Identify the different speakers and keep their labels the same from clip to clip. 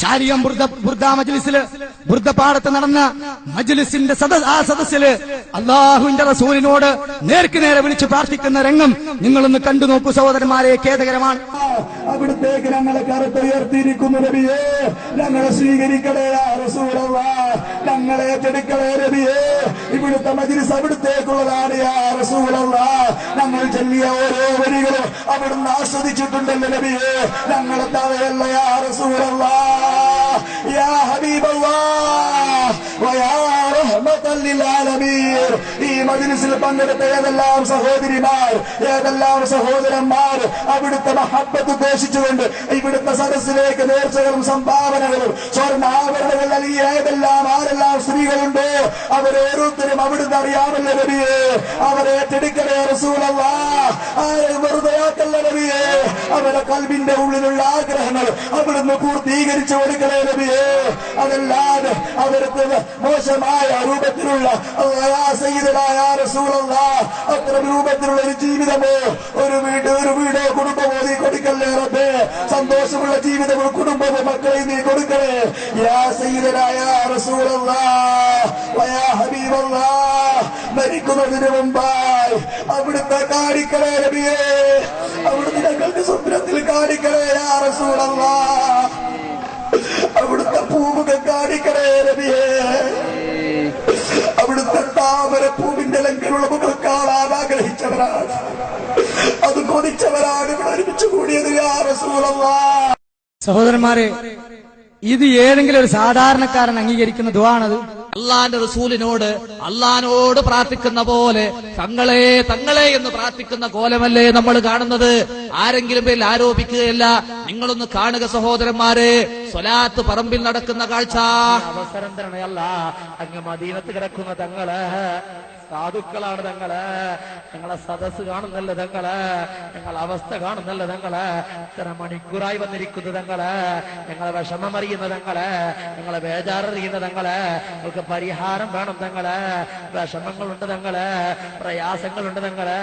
Speaker 1: ചാലിയം ബുർദ മജ്ലിസില് ബുർദ പാടത്ത് നടന്ന മജ്ലിസിന്റെ സദസ്സില് അള്ളാഹുവിന്റെ റസൂലിനോട് നേർക്ക് നേരെ വിളിച്ച് പ്രാർത്ഥിക്കുന്ന രംഗം നിങ്ങളൊന്ന് കണ്ടു നോക്കൂ സഹോദരന്മാരെ. ഖേദകരമാണ്.
Speaker 2: അവിടുത്തേക്ക് ഞങ്ങളെ കറുത്തുയർത്തിയിരിക്കുന്നു നബിയേ, ഞങ്ങളെ സ്വീകരിക്കണേ യാ റസൂലല്ലാഹ്, ഞങ്ങളെ ഏറ്റെടുക്കണേ നബിയേ. ഇവിടുത്തെ മജ്ലിസ് അവിടുത്തേക്കുള്ളതാണ് യാ റസൂലല്ലാഹ്. ഞങ്ങൾ ചൊല്ലിയ ഓരോ വരികളും അവിടുന്ന് ആസ്വദിച്ചിട്ടുണ്ടല്ലോ നബിയേ. ഞങ്ങളെ തവയല്ല യാ റസൂലല്ലാഹ്, യാ ഹബീബല്ലാഹ് വയാ റഹ്മത്തൽ ലിൽ ആലമീൻ. ഈ മജ്ലിസിൽ പങ്കെടുത്ത ഏതെല്ലാം സഹോദരിമാർ, ഏതെല്ലാം സഹോദരന്മാർ അവിടുത്തെ മഹബ്ബത്ത് ഉദ്ദേശിച്ചുകൊണ്ട് ഇവിടുത്തെ സദസ്സിലേക്ക് നേർച്ചകളും സംഭാവനകളും സ്വർണ്ണാഭരണങ്ങൾ നൽകിയ ഏതെല്ലാം ആരെല്ലാം സ്ത്രീകളുണ്ടോ അവരോരോരുത്തരും അവിടുന്ന് അറിയാമല്ലോ നബിയേ. അവരെ ഏറ്റെടുക്കണേ റസൂലല്ലാഹ്, ആരെ വെറുതെയാക്കല്ല നബിയേ. അവരുടെ കൽബിന്റെ ഉള്ളിലുള്ള ആഗ്രഹങ്ങൾ അവിടുന്ന് പൂർത്തീകരിച്ചു കൊടുക്കണേ നബിയേ. അതല്ലാതെ അവർക്ക് മോശമായ രൂപത്തിലുള്ള അത്തരം രൂപത്തിലുള്ള ഒരു ജീവിതമോ ഒരു വീടോ കുടുംബമോ നീ കൊടുക്കല്ലേ റബ്ബേ. സന്തോഷമുള്ള ജീവിതമോ കുടുംബമോ മക്കളെ നീ കൊടുക്കണേ യാ സയ്യിദനാ യാ റസൂലല്ലാഹ് വയാ ഹബീബല്ലാഹ്. മരിക്കുന്നതിന് മുമ്പായി അവിടുത്തെ കാണിക്കണേ നബിയേ, അവിടുത്തെ ഞങ്ങൾക്ക് സ്വപ്നത്തിൽ കാണിക്കണേ യാ റസൂലല്ലാഹ്. അവിടുത്തെ പൂമുഖം കാണിക്കണേ നബിയേ, അവിടുത്തെ താമര പൂവിന്റെ ലംഘനമുള്ള മുഖം കാണാൻ ആഗ്രഹിച്ചവരാണ്, അത് കൊതിച്ചവരാണ് ഇവിടെ ഒരുമിച്ച് കൂടിയത് യാ റസൂലല്ലാഹ്.
Speaker 1: സഹോദരന്മാരെ, ഇത് ഏതെങ്കിലും ഒരു സാധാരണക്കാരൻ അംഗീകരിക്കുന്ന ദുആണത്?
Speaker 3: അള്ളാന്റെ റസൂലിനോട് അള്ളഹാനോട് പ്രാർത്ഥിക്കുന്ന പോലെ തങ്ങളെ എന്ന് പ്രാർത്ഥിക്കുന്ന കോലമല്ലേ നമ്മൾ കാണുന്നത്? ആരെങ്കിലും പേരിൽ ആരോപിക്കുകയല്ല. നിങ്ങളൊന്ന് കാണുക സഹോദരന്മാരെ, സ്വലാത്ത് പറമ്പിൽ നടക്കുന്ന കാഴ്ച.
Speaker 4: അവസരം തരണയല്ല, അങ്ങ് മദീനത്ത് കിടക്കുന്ന തങ്ങള് സാധുക്കളാണ് തങ്ങള്. ഞങ്ങളെ സദസ് കാണുന്നല്ല തങ്ങള്, ഞങ്ങളെ അവസ്ഥ കാണുന്നല്ല തങ്ങള്. ഇത്ര മണിക്കൂറായി വന്നിരിക്കുന്ന തങ്ങള്, ഞങ്ങളെ വിഷമമറിയുന്ന തങ്ങള്, ഞങ്ങളെ ബേജാററിയുന്ന തങ്ങള്. നിങ്ങൾക്ക് പരിഹാരം വേണം തങ്ങള്. വിഷമങ്ങളുണ്ട് തങ്ങള്, പ്രയാസങ്ങളുണ്ട് തങ്ങള്,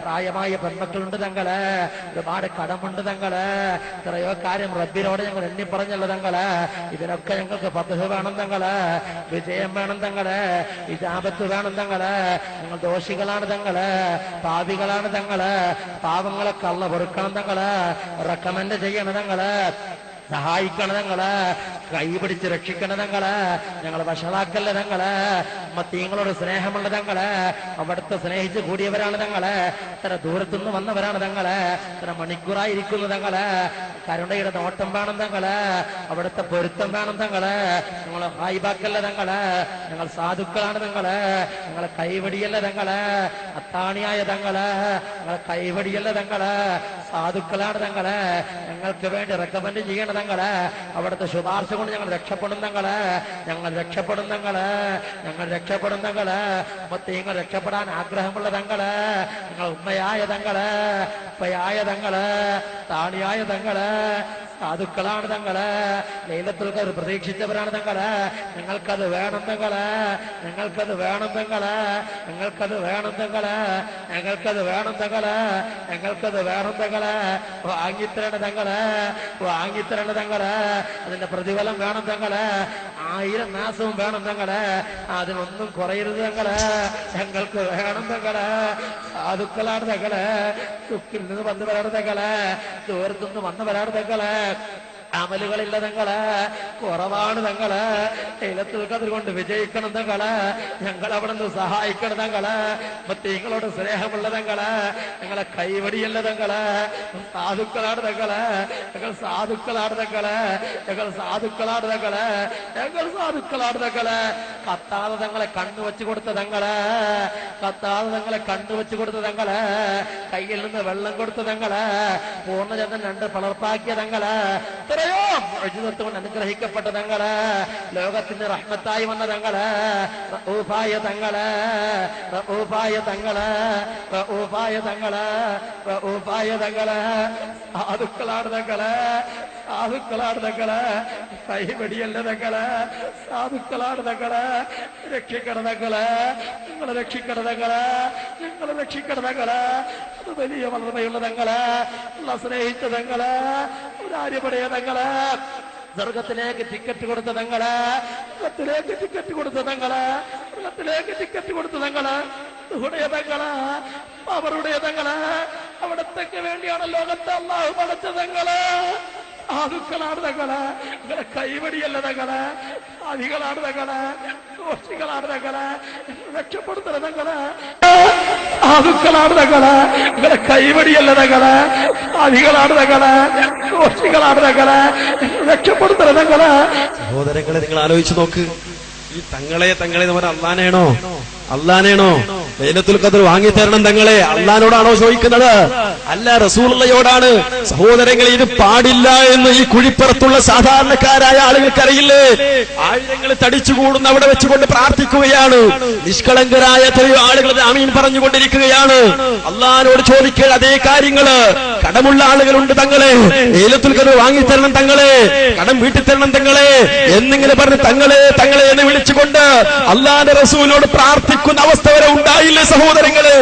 Speaker 4: പ്രായമായ പെൺമക്കളുണ്ട് തങ്ങള്, ഒരുപാട് കടമുണ്ട് തങ്ങള്. എത്രയോ കാര്യം റബ്ബിനോട് ഞങ്ങൾ എണ്ണി പറഞ്ഞല്ലോ തങ്ങള്. ഇതിനൊക്കെ ഞങ്ങൾക്ക് ഫത്ഹ് വേണം തങ്ങള്, വിജയം വേണം തങ്ങള്, ഇജാബത്ത് വേണം തങ്ങള്. ഞങ്ങൾ ദോഷികളാണ് തങ്ങള്, പാപികളാണ് തങ്ങള്. പാവങ്ങളൊക്കെ അള്ള പൊറുക്കണം തങ്ങള്, റെക്കമെൻഡ് ചെയ്യണം തങ്ങള്, സഹായിക്കണം തങ്ങള്, കൈപിടിച്ച് രക്ഷിക്കണം തങ്ങള്. ഞങ്ങൾ വഷളാക്കല്ല തങ്ങള്. മത്തീങ്ങളോട് സ്നേഹമുള്ള തങ്ങള്, അവിടുത്തെ സ്നേഹിച്ച് കൂടിയവരാണ് തങ്ങള്. ഇത്ര ദൂരത്തുനിന്ന് വന്നവരാണ് തങ്ങള്. ഇത്ര മണിക്കൂറായിരിക്കുന്നു തങ്ങള്. കരുണയുടെ നോട്ടം വേണം തങ്ങള്, അവിടുത്തെ പൊരുത്തം വേണം തങ്ങള്. ഞങ്ങളെ ഹായിബാക്കല്ല തങ്ങള്, ഞങ്ങൾ സാധുക്കളാണ് തങ്ങള്. ഞങ്ങളെ കൈവടിയല്ല തങ്ങള്, അത്താണിയായ തങ്ങള്. ഞങ്ങളെ കൈവടിയല്ല തങ്ങള്, സാധുക്കളാണ് തങ്ങള്. ഞങ്ങൾക്ക് വേണ്ടി റെക്കമെൻഡ് ചെയ്യണം തങ്ങള്. അവിടുത്തെ ശുപാർശ കൊണ്ട് ഞങ്ങൾ രക്ഷപ്പെടും തങ്ങള്, ഞങ്ങൾ രക്ഷപ്പെടും തങ്ങള്, ഞങ്ങൾ രക്ഷപ്പെടും തങ്ങള്. മൊത്തങ്ങൾ രക്ഷപ്പെടാൻ ആഗ്രഹമുള്ള തങ്ങള്, ഞങ്ങൾ ഉമ്മയായ തങ്ങള്, ഉപ്പയായ തങ്ങള്, താണിയായ തങ്ങള്, സാധുക്കളാണ് തങ്ങള്. ലൈലത്തുൽ ഖദ്ർ പ്രതീക്ഷിച്ചവരാണ് തങ്ങള്. ഞങ്ങൾക്കത് വേണം തങ്ങള്, ഞങ്ങൾക്കത് വേണം തങ്ങള്, ഞങ്ങൾക്കത് വേണം തങ്ങള്, ഞങ്ങൾക്കത് വേണം തങ്ങള്, ഞങ്ങൾക്കത് വേണം തങ്ങള്. വാങ്ങിത്തരണ തങ്ങള്, വാങ്ങിത്തരണ തങ്ങള്. അതിന്റെ പ്രതിഫലം വേണം തങ്ങള്. 1000 മാസവും വേണം തങ്ങള്. അതിനൊന്നും കുറയരുത് തങ്ങള്. ഞങ്ങൾക്ക് വേണം തങ്ങള്. സാധുക്കളാണ് തങ്ങള്. ചുക്കിൽ നിന്ന് വന്നവരാണ് തങ്ങള്, ദൂരത്തുനിന്ന് വന്നവരാണ് തങ്ങള്. അമലുകളില്ല തങ്ങള്, കുറവാണ് തങ്ങള്. ലൈലത്തുൽ ഖദ്ർ കൊണ്ട് വിജയിക്കണം തങ്ങള്. ഞങ്ങൾ അവിടെ നിന്ന് സഹായിക്കണം തങ്ങള്. മറ്റേങ്ങളോട് സ്നേഹമുള്ള തങ്ങള്. ഞങ്ങളെ കൈവടിയല്ല തങ്ങള്. സാധുക്കളാണ് തങ്ങള്, ഞങ്ങൾ സാധുക്കളാണ് തങ്ങള്, ഞങ്ങൾ സാധുക്കളാണ് തങ്ങള്, ഞങ്ങൾ സാധുക്കളാണ് തങ്ങള്. കത്താതെ തങ്ങളെ കണ്ണുവെച്ച് കൊടുത്ത തങ്ങള്, കത്താതെ തങ്ങളെ കണ്ണുവെച്ച് കൊടുത്ത തങ്ങള്. കയ്യിൽ നിന്ന് വെള്ളം കൊടുത്ത തങ്ങള്. പൂർണ്ണചന്ദ്രൻ 2 പിളർപ്പാക്കിയ തങ്ങള്. എത്രയോ കൊണ്ട് അനുഗ്രഹിക്കപ്പെട്ട തങ്ങള്. ലോകത്തിന്റെ റഹ്മത്തായി വന്ന തങ്ങള്, റഊഫായ തങ്ങള്, റഊഫായ തങ്ങള്, റഊഫായ തങ്ങള്, റഊഫായ തങ്ങള്. സാധുക്കളാണ് തങ്ങള്, സാധുക്കളാണ് തങ്ങള്. കൈവടിയല്ല തങ്ങള്, സാധുക്കളാണ് തങ്ങള്. രക്ഷിക്കണ തങ്ങള്, ഞങ്ങളെ രക്ഷിക്കണ തങ്ങള്, ഞങ്ങളെ രക്ഷിക്കണ തങ്ങള്. അത് വലിയ വളർമയുള്ള തങ്ങള്, സ്നേഹിച്ച തങ്ങള്, കാര്യപടയ തങ്ങള്. സ്വർഗത്തിലേക്ക് ടിക്കറ്റ് കൊടുത്ത തങ്ങള്, സ്വർഗത്തിലേക്ക് ടിക്കറ്റ് കൊടുത്ത തങ്ങള്, സ്വർഗത്തിലേക്ക് ടിക്കറ്റ് കൊടുത്ത തങ്ങള്, തങ്ങള്, അവരുടെ തങ്ങള്, അവിടത്തേക്ക് വേണ്ടിയാണ് ലോകത്തെ അല്ലാഹു പടച്ച തങ്ങള്. സാധുക്കളാണ് തങ്ങള്, നിങ്ങളെ കൈവടിയല്ല തങ്ങള്, സാധികളാണ് തങ്ങള്, ദോഷികളാണ് തങ്ങള്, രക്ഷപ്പെടുത്തണ തങ്ങള്. സാധുക്കളാണ് തങ്ങള്, നിങ്ങളെ കൈവടിയല്ല തങ്ങള്, സാധികളാണ് തങ്ങള്, ദോഷികളാണ് തങ്ങള്, രക്ഷപ്പെടുത്തണ തങ്ങള്.
Speaker 5: സഹോദരങ്ങളെ, നിങ്ങൾ ആലോചിച്ച് നോക്ക്. ഈ തങ്ങളെ എന്ന് പറഞ്ഞാൽ അള്ളാനാണോ ലൈലത്തുൽ ഖദർ വാങ്ങിത്തരണം തങ്ങളെ? അള്ളാനോടാണോ ചോദിക്കുന്നത്? അല്ല, റസൂലുള്ളയോടാണ്. സഹോദരങ്ങളെ, ഇത് പാടില്ല എന്ന് ഈ കുഴിപ്പുറത്തുള്ള സാധാരണക്കാരായ ആളുകൾക്കറിയില്ലേ? ആയിരങ്ങൾ തടിച്ചുകൂടുന്ന അവിടെ വെച്ചുകൊണ്ട് പ്രാർത്ഥിക്കുകയാണ്. നിഷ്കളങ്കരായ എത്രയോ ആളുകൾ ആമീൻ പറഞ്ഞുകൊണ്ടിരിക്കുകയാണ്. അള്ളാനോട് ചോദിക്കുക അതേ കാര്യങ്ങള്. കടമുള്ള ആളുകളുണ്ട് തങ്ങളെ, ലൈലത്തുൽ ഖദർ വാങ്ങിത്തരണം തങ്ങളെ, കടം വീട്ടിൽ തരണം തങ്ങളെ എന്നിങ്ങനെ പറഞ്ഞ് തങ്ങളെ എന്ന് വിളിച്ചുകൊണ്ട് അള്ളാന്റെ റസൂലിനോട് പ്രാർത്ഥിക്കുന്ന അവസ്ഥ വരെ ഉണ്ടായില്ലേ സഹോദരങ്ങള്?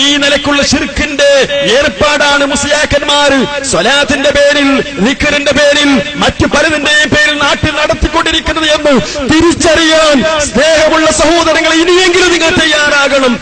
Speaker 5: ഈ നിലക്കുള്ള ശിർക്കിന്റെ ഏർപ്പാടാണ് മുസ്ലിയാക്കന്മാർ സ്വലാത്തിന്റെ പേരിൽ, ദിക്റിന്റെ പേരിൽ, മറ്റു പലതിന്റെയും പേരിൽ നാട്ടിൽ നടത്തിക്കൊണ്ടിരിക്കുന്നത് എന്ന് തിരിച്ചറിയാൻ സ്നേഹമുള്ള സഹോദരങ്ങൾ ഇനിയെങ്കിലും നിങ്ങൾ തയ്യാറാകണം.